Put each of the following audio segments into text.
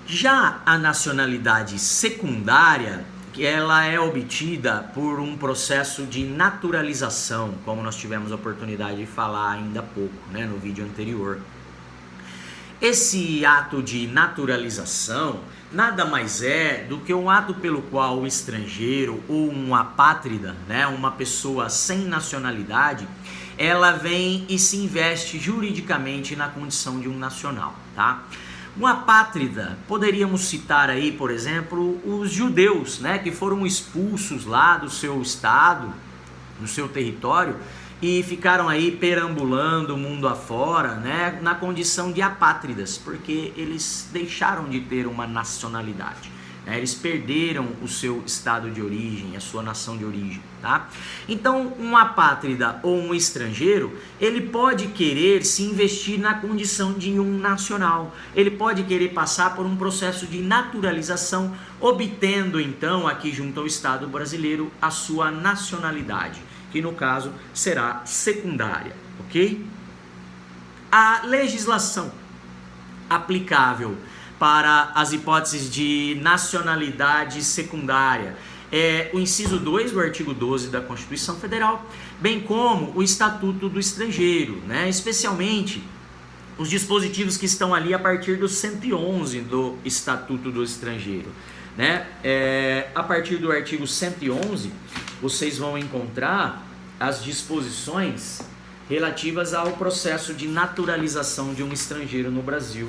Já a nacionalidade secundária, ela é obtida por um processo de naturalização, como nós tivemos a oportunidade de falar ainda há pouco, né, no vídeo anterior. Esse ato de naturalização nada mais é do que um ato pelo qual o estrangeiro ou um apátrida, né, uma pessoa sem nacionalidade, ela vem e se investe juridicamente na condição de um nacional, tá? Um apátrida, poderíamos citar aí, por exemplo, os judeus, né, que foram expulsos lá do seu estado, do seu território, e ficaram aí perambulando o mundo afora, né, na condição de apátridas, porque eles deixaram de ter uma nacionalidade, né, eles perderam o seu estado de origem, a sua nação de origem, tá? Então, um apátrida ou um estrangeiro, ele pode querer se investir na condição de um nacional, ele pode querer passar por um processo de naturalização, obtendo então aqui junto ao Estado brasileiro a sua nacionalidade, que no caso será secundária, ok? A legislação aplicável para as hipóteses de nacionalidade secundária é o inciso 2 do artigo 12 da Constituição Federal, bem como o Estatuto do Estrangeiro, né? Especialmente os dispositivos que estão ali a partir do 111 do Estatuto do Estrangeiro, né? A partir do artigo 111, vocês vão encontrar as disposições relativas ao processo de naturalização de um estrangeiro no Brasil,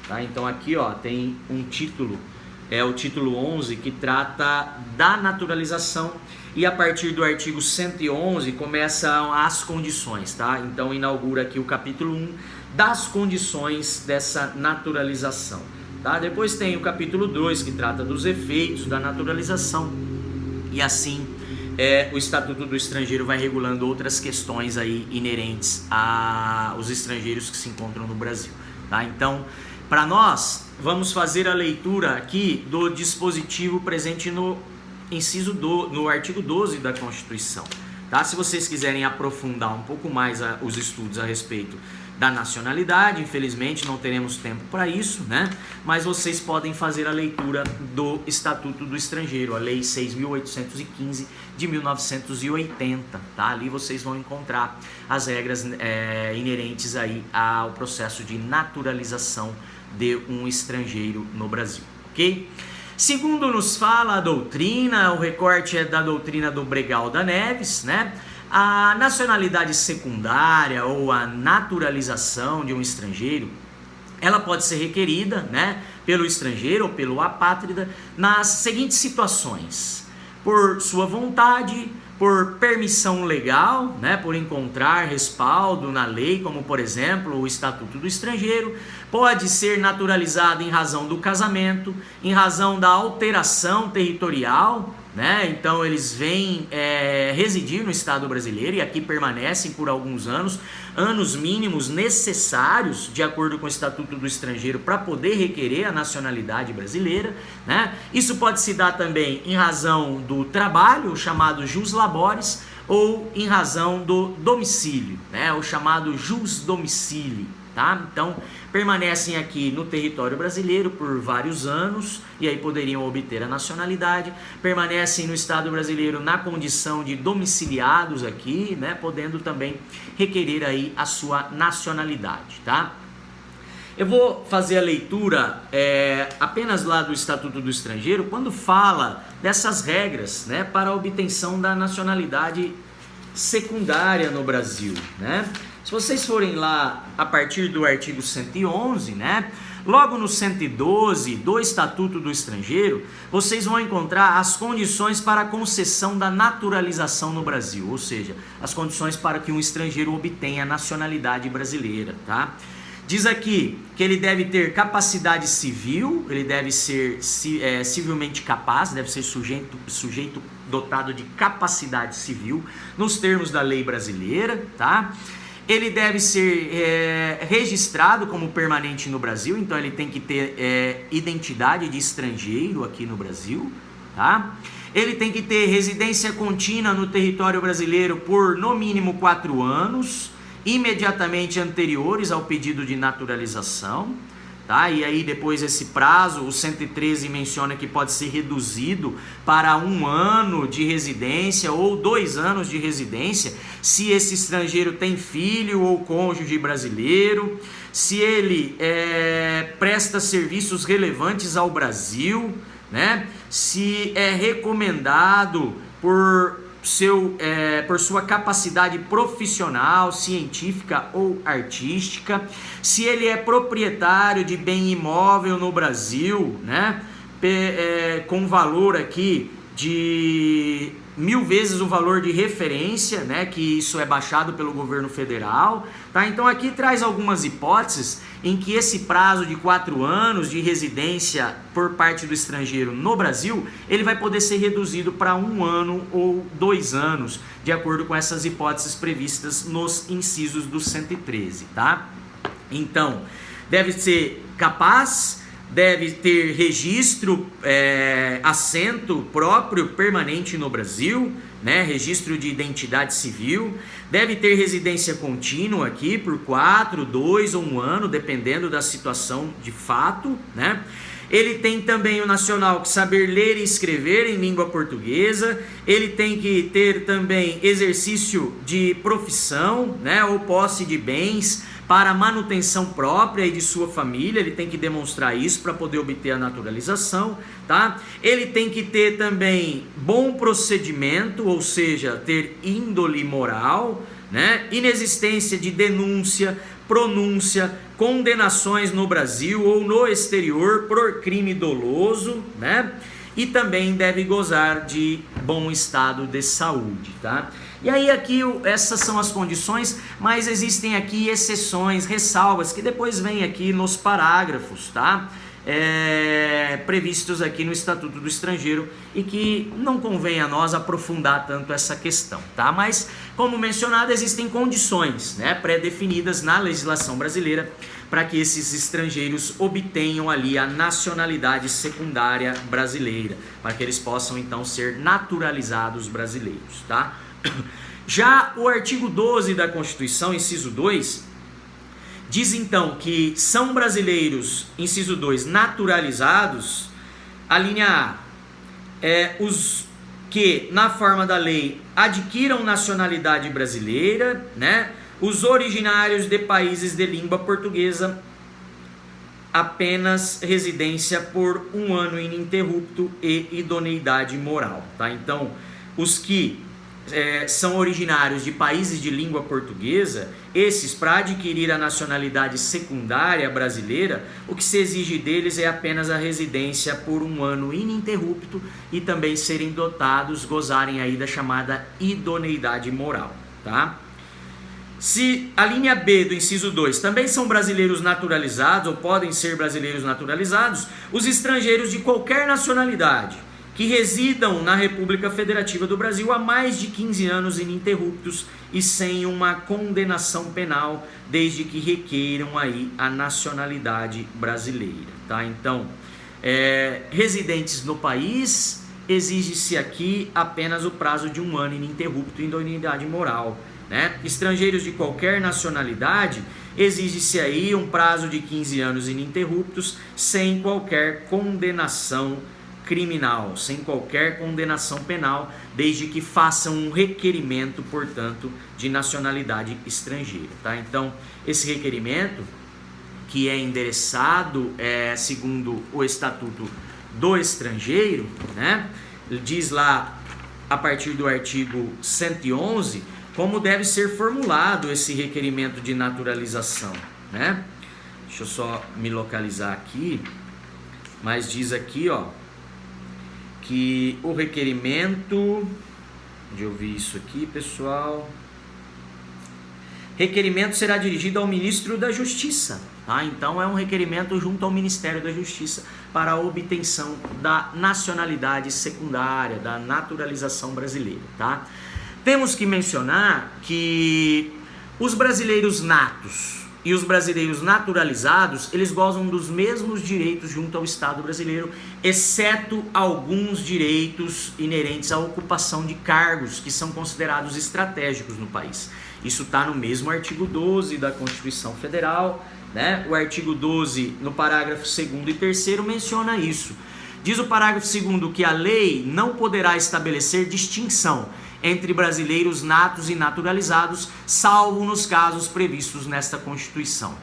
tá? Então aqui, ó, tem um título, é o título 11, que trata da naturalização, e a partir do artigo 111 começam as condições, tá? Então inaugura aqui o capítulo 1 das condições dessa naturalização, tá? Depois tem o capítulo 2, que trata dos efeitos da naturalização, e assim o Estatuto do Estrangeiro vai regulando outras questões aí inerentes aos estrangeiros que se encontram no Brasil, tá? Então, para nós, vamos fazer a leitura aqui do dispositivo presente no no artigo 12 da Constituição, tá? Se vocês quiserem aprofundar um pouco mais os estudos a respeito da nacionalidade, infelizmente não teremos tempo para isso, né? Mas vocês podem fazer a leitura do Estatuto do Estrangeiro, a Lei 6.815 de 1980, tá? Ali vocês vão encontrar as regras inerentes aí ao processo de naturalização de um estrangeiro no Brasil, ok? Segundo nos fala a doutrina, o recorte é da doutrina do Bregal da Neves, né? A nacionalidade secundária ou a naturalização de um estrangeiro, ela pode ser requerida, né, pelo estrangeiro ou pelo apátrida nas seguintes situações: por sua vontade, por permissão legal, né, por encontrar respaldo na lei, como por exemplo o Estatuto do Estrangeiro, pode ser naturalizado em razão do casamento, em razão da alteração territorial, né? Então eles vêm residir no Estado brasileiro e aqui permanecem por alguns anos, anos mínimos necessários de acordo com o Estatuto do Estrangeiro para poder requerer a nacionalidade brasileira, né? Isso pode se dar também em razão do trabalho, o chamado jus laboris, ou em razão do domicílio, né? O chamado jus domicilii, tá? Então permanecem aqui no território brasileiro por vários anos e aí poderiam obter a nacionalidade, permanecem no Estado brasileiro na condição de domiciliados aqui, né, podendo também requerer aí a sua nacionalidade, tá? Eu vou fazer a leitura apenas lá do Estatuto do Estrangeiro, quando fala dessas regras, né, para a obtenção da nacionalidade secundária no Brasil, né? Se vocês forem lá a partir do artigo 111, né, logo no 112 do Estatuto do Estrangeiro, vocês vão encontrar as condições para a concessão da naturalização no Brasil, ou seja, as condições para que um estrangeiro obtenha a nacionalidade brasileira, tá? Diz aqui que ele deve ter capacidade civil, ele deve ser civilmente capaz, deve ser sujeito dotado de capacidade civil, nos termos da lei brasileira, tá? Ele deve ser registrado como permanente no Brasil, então ele tem que ter identidade de estrangeiro aqui no Brasil, tá? Ele tem que ter residência contínua no território brasileiro por no mínimo 4 anos, imediatamente anteriores ao pedido de naturalização, tá? E aí depois esse prazo, o 113 menciona que pode ser reduzido para 1 ano de residência ou 2 anos de residência, se esse estrangeiro tem filho ou cônjuge brasileiro, se ele presta serviços relevantes ao Brasil, né? Se é recomendado por sua capacidade profissional, científica ou artística, se ele é proprietário de bem imóvel no Brasil, né? Com valor aqui de 1000 vezes o valor de referência, né, que isso é baixado pelo governo federal, tá? Então aqui traz algumas hipóteses em que esse prazo de 4 anos de residência por parte do estrangeiro no Brasil, ele vai poder ser reduzido para 1 ano ou 2 anos, de acordo com essas hipóteses previstas nos incisos do 113, tá? Então, deve ser capaz, deve ter registro, assento próprio permanente no Brasil, né? Registro de identidade civil, deve ter residência contínua aqui por 4, 2 ou 1 ano, dependendo da situação de fato, né? Ele tem também o nacional que saber ler e escrever em língua portuguesa, ele tem que ter também exercício de profissão, né, ou posse de bens para manutenção própria e de sua família, ele tem que demonstrar isso para poder obter a naturalização, tá? Ele tem que ter também bom procedimento, ou seja, ter índole moral, né? Inexistência de denúncia, pronúncia, condenações no Brasil ou no exterior por crime doloso, né? E também deve gozar de bom estado de saúde, tá? E aí aqui essas são as condições, mas existem aqui exceções, ressalvas, que depois vem aqui nos parágrafos, tá? Previstos aqui no Estatuto do Estrangeiro e que não convém a nós aprofundar tanto essa questão, tá? Mas, como mencionado, existem condições, né, pré-definidas na legislação brasileira para que esses estrangeiros obtenham ali a nacionalidade secundária brasileira, para que eles possam então ser naturalizados brasileiros, tá? Já o artigo 12 da Constituição, inciso 2, diz então que são brasileiros, inciso 2, naturalizados, a linha A, os que na forma da lei adquiram nacionalidade brasileira, né? Os originários de países de língua portuguesa, apenas residência por 1 ano ininterrupto e idoneidade moral, tá? Então, os que são originários de países de língua portuguesa, esses, para adquirir a nacionalidade secundária brasileira, o que se exige deles é apenas a residência por 1 ano ininterrupto e também serem dotados, gozarem aí da chamada idoneidade moral, tá? Se a linha B do inciso 2 também são brasileiros naturalizados ou podem ser brasileiros naturalizados, os estrangeiros de qualquer nacionalidade que residam na República Federativa do Brasil há mais de 15 anos ininterruptos e sem uma condenação penal, desde que requeiram aí a nacionalidade brasileira, tá? Então, residentes no país, exige-se aqui apenas o prazo de 1 ano ininterrupto e idoneidade moral, né? Estrangeiros de qualquer nacionalidade, exige-se aí um prazo de 15 anos ininterruptos, sem qualquer condenação criminal, sem qualquer condenação penal, desde que façam um requerimento, portanto, de nacionalidade estrangeira, tá? Então, esse requerimento, que é endereçado segundo o Estatuto do Estrangeiro, né? Diz lá, a partir do artigo 111, como deve ser formulado esse requerimento de naturalização, né? Deixa eu só me localizar aqui, mas diz aqui, ó, que o requerimento, onde eu vi isso aqui, pessoal, requerimento será dirigido ao Ministro da Justiça, tá? Então é um requerimento junto ao Ministério da Justiça para a obtenção da nacionalidade secundária, da naturalização brasileira, tá? Temos que mencionar que os brasileiros natos e os brasileiros naturalizados, eles gozam dos mesmos direitos junto ao Estado brasileiro, exceto alguns direitos inerentes à ocupação de cargos que são considerados estratégicos no país. Isso está no mesmo artigo 12 da Constituição Federal, né? O artigo 12, no parágrafo 2º e 3º, menciona isso. Diz o parágrafo 2º que a lei não poderá estabelecer distinção entre brasileiros natos e naturalizados, salvo nos casos previstos nesta Constituição.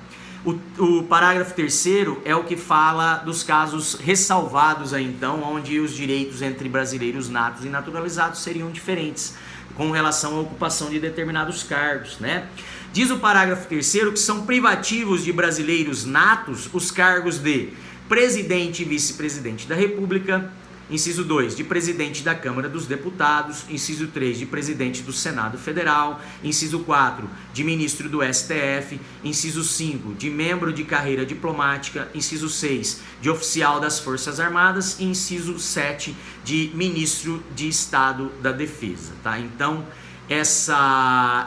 O parágrafo 3º é o que fala dos casos ressalvados aí, então, onde os direitos entre brasileiros natos e naturalizados seriam diferentes com relação à ocupação de determinados cargos, né? Diz o parágrafo 3º que são privativos de brasileiros natos os cargos de presidente e vice-presidente da República, inciso 2, de presidente da Câmara dos Deputados, inciso 3, de presidente do Senado Federal, inciso 4, de ministro do STF, inciso 5, de membro de carreira diplomática, inciso 6, de oficial das Forças Armadas e inciso 7, de ministro de Estado da Defesa, tá? Então,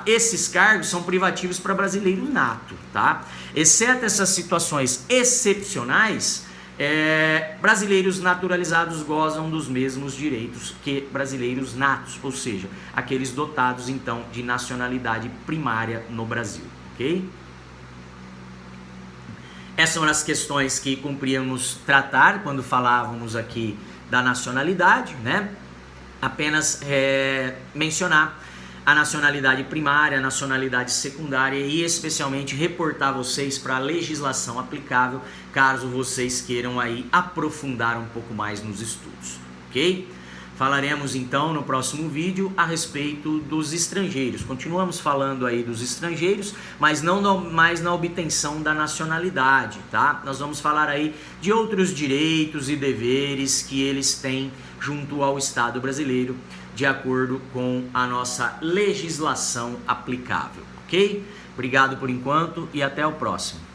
esses cargos são privativos para brasileiro nato, tá? Exceto essas situações excepcionais, brasileiros naturalizados gozam dos mesmos direitos que brasileiros natos, ou seja, aqueles dotados então de nacionalidade primária no Brasil, ok? Essas são as questões que cumpríamos tratar quando falávamos aqui da nacionalidade, né? Apenas mencionar a nacionalidade primária, a nacionalidade secundária e especialmente reportar vocês para a legislação aplicável, caso vocês queiram aí aprofundar um pouco mais nos estudos, ok? Falaremos então no próximo vídeo a respeito dos estrangeiros. Continuamos falando aí dos estrangeiros, mas não mais na obtenção da nacionalidade, tá? Nós vamos falar aí de outros direitos e deveres que eles têm junto ao Estado brasileiro, de acordo com a nossa legislação aplicável, ok? Obrigado por enquanto e até o próximo.